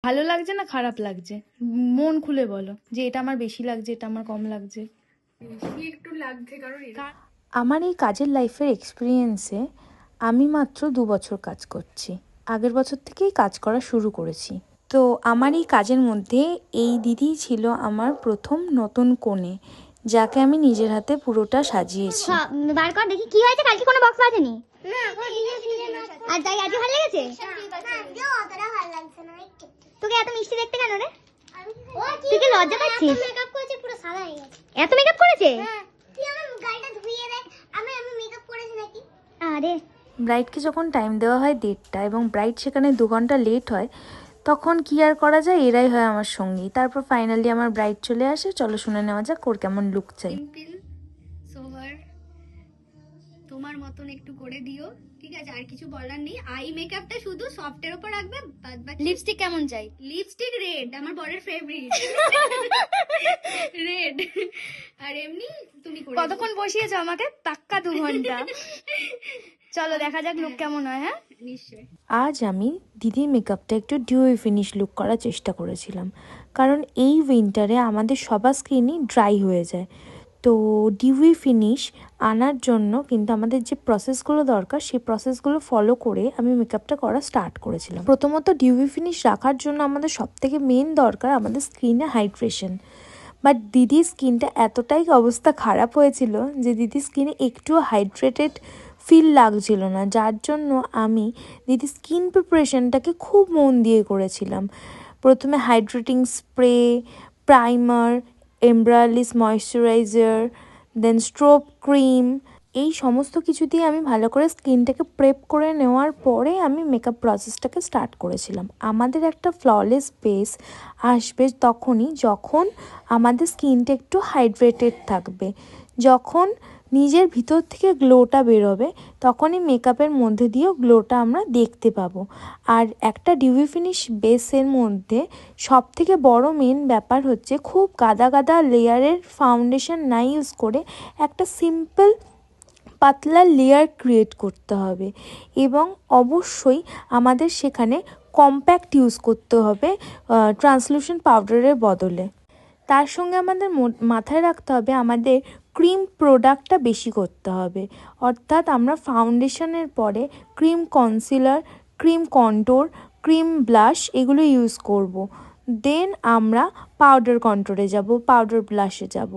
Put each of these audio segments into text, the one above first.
ভালো লাগছে না খারাপ লাগছে? মন খুলে বলো যে এটা আমার বেশি লাগছে, এটা আমার কম লাগছে। বেশি একটু লাগছে কারণ আমার এই কাজের লাইফের এক্সপিরিয়েন্সে আমি মাত্র 2 বছর কাজ করছি। আগের বছর থেকেই কাজ করা শুরু করেছি। তো আমার এই কাজের মধ্যে এই দিদিই ছিল আমার প্রথম নতুন কনে, যাকে আমি নিজের হাতে পুরোটা সাজিয়েছি। বার কর দেখি কি হয়েছে। কালকে কোনো বক্স বাজেনি আর তাই আজকে ভালো লেগেছে? তোকে এত মিষ্টি দেখতে কেন রে? তুই কি লজ্জা পাচ্ছিস? মেকআপ করেছে পুরো সাদা হয়ে গেছে। এত মেকআপ করেছে? তুই আমার গালটা ধুইয়ে দেখ, আমি মেকআপ করেছি নাকি? আরে ব্রাইডকে যখন টাইম দেওয়া হয় 1:30টা এবং ব্রাইড সেখানে 2 ঘন্টা লেট হয়, তখন কি আর করা যায়, এরাই হয় আমার সঙ্গী। তারপর ফাইনালি আমার ব্রাইড চলে আসে। চলো শুনে নেওয়া যাক ওর কেমন লুক চাই। সিম্পল সোভার তোমার মতন একটু করে দিও, ঠিক আছে? আর কিছু বলার নেই। আই মেকআপটা শুধু সফটের উপর রাখবে, বাদ বাকি। লিপস্টিক কেমন চাই? লিপস্টিক রেড, আমার বরের ফেভারিট রেড। আর এমনি তুমি করে কতক্ষণ বসিয়েছো আমাকে? পাক্কা 2 ঘন্টা। চলো দেখা যাক লুক কেমন হয়। হ্যাঁ নিশ্চয়। আজ আমি দিদির মেকআপটা একটু ডিউই ফিনিশ লুক করার চেষ্টা করেছিলাম, কারণ এই উইন্টারে আমাদের সবার স্কিনই ড্রাই হয়ে যায়। তো ডিউই ফিনিশ আনার জন্য কিন্তু আমাদের যে প্রসেসগুলো দরকার, সেই প্রসেসগুলো ফলো করে আমি মেকআপটা করা স্টার্ট করেছিলাম। প্রথমত ডিউই ফিনিশ রাখার জন্য আমাদের সবথেকে মেন দরকার আমাদের স্কিনে হাইড্রেশন। বাট দিদির স্কিনটা এতটাই অবস্থা খারাপ হয়েছিল যে দিদির স্কিনে একটুও হাইড্রেটেড ফিল লাগছিল না, যার জন্য আমি দিদির স্কিন প্রিপারেশনটাকে খুব মন দিয়ে করেছিলাম। প্রথমে হাইড্রেটিং স্প্রে, প্রাইমার, এমব্রালিস ময়শ্চারাইজার, দেন স্ট্রোব ক্রিম, এই সমস্ত কিছু দিয়ে আমি ভালো করে স্কিনটাকে প্রেপ করে নেওয়ার পরে আমি মেকআপ প্রসেসটাকে স্টার্ট করেছিলাম। আমাদের একটা ফ্ললেস বেস আসবে তখনই যখন আমাদের স্কিনটা একটু হাইড্রেটেড থাকবে। যখন নিজের ভিতর থেকে গ্লোটা বেরোবে, তখনই মেকআপের মধ্যে দিয়েও গ্লোটা আমরা দেখতে পাবো। আর একটা ডিউই ফিনিশ বেসের মধ্যে সবথেকে বড় মেন ব্যাপার হচ্ছে খুব গাদা গাদা লেয়ারের ফাউন্ডেশন না ইউজ করে একটা সিম্পল পাতলা লেয়ার ক্রিয়েট করতে হবে। এবং অবশ্যই আমাদের সেখানে কম্প্যাক্ট ইউজ করতে হবে ট্রান্সলুসেন্ট পাউডারের বদলে। তার সঙ্গে আমাদের মাথায় রাখতে হবে আমাদের ক্রিম প্রোডাক্টটা বেশি করতে হবে। অর্থাৎ আমরা ফাউন্ডেশনের পরে cream concealer, cream contour, cream blush এগুলো ইউজ করব। দেন আমরা পাউডার কন্ট্যুরে যাব, পাউডার ব্লাশে যাব।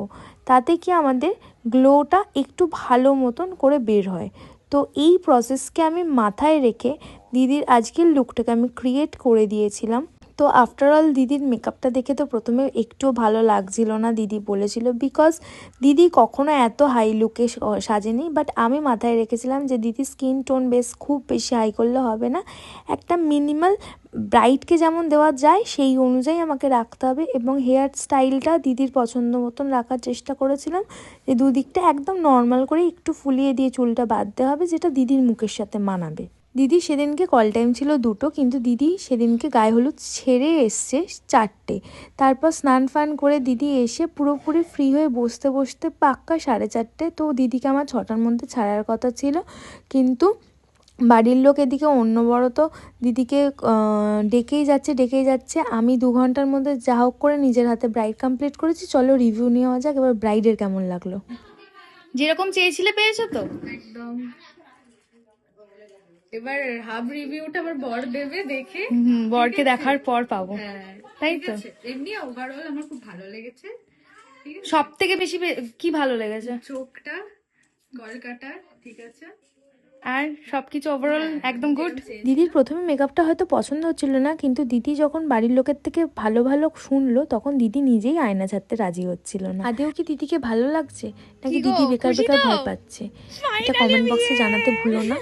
তাতে কি আমাদের গ্লোটা একটু ভালো মতন করে বের হয়। তো এই প্রসেসকে আমি মাথায় রেখে দিদির আজকের লুকটাকে আমি ক্রিয়েট করে দিয়েছিলাম। তো আফটারঅল দিদির মেকআপটা দেখে তো প্রথমে একটুও ভালো লাগছিল না, দিদি বলেছিল, বিকজ দিদি কখনো এত হাই লুকে সাজেনি। বাট আমি মাথায় রেখেছিলাম যে দিদির স্কিন টোন বেশ খুব বেশি হাই করলে হবে না, একটা মিনিমাল ব্রাইটকে যেমন দেওয়া যায় সেই অনুযায়ী আমাকে রাখতে হবে। এবং হেয়ার স্টাইলটা দিদির পছন্দ মতন রাখার চেষ্টা করেছিলাম, যে দুদিকটা একদম নর্মাল করে একটু ফুলিয়ে দিয়ে চুলটা বাঁধতে হবে, যেটা দিদির মুখের সাথে মানাবে। দিদি সেদিনকে কল টাইম ছিল 2টো, কিন্তু দিদি সেদিনকে গায়ে হলুদ ছেড়ে এসছে 4টে। তারপর স্নান ফান করে দিদি এসে পুরোপুরি ফ্রি হয়ে বসতে বসতে পাক্কা 4:30। তো দিদিকে আমার 6টার মধ্যে ছাড়ার কথা ছিল, কিন্তু বাড়ির লোক এদিকে অন্যবরত দিদিকে ডেকেই যাচ্ছে। আমি 2 ঘন্টার মধ্যে যা হোক করে নিজের হাতে ব্রাইড কমপ্লিট করেছি। চলো রিভিউ নেওয়া যাক এবার ব্রাইডের কেমন লাগলো। যেরকম চেয়েছিলে পেয়েছো তো? একদম। এবার হাব রিভিউটা আমার বর দেবে দেখে। বরকে দেখার পর পাবো, হ্যাঁ তাই তো? এমনি ওভারঅল আমার খুব ভালো লেগেছে। সব থেকে বেশি কি ভালো লেগেছে? চোখটা, কলকাটা, ঠিক আছে, আর সবকিছু ওভারঅল একদম গুড। দিদির প্রথমে মেকআপটা হয়তো পছন্দ হচ্ছিল না, কিন্তু দিদি যখন বাড়ির লোকের থেকে ভালো ভালো শুনলো, তখন দিদি নিজেই আয়না ছাড়তে রাজি হচ্ছিল না। আদেও কি দিদিকে ভালো লাগছে নাকি দিদি বেকার বেকার ভয় পাচ্ছে, এটা কমেন্ট বক্সে জানাতে ভুলো না।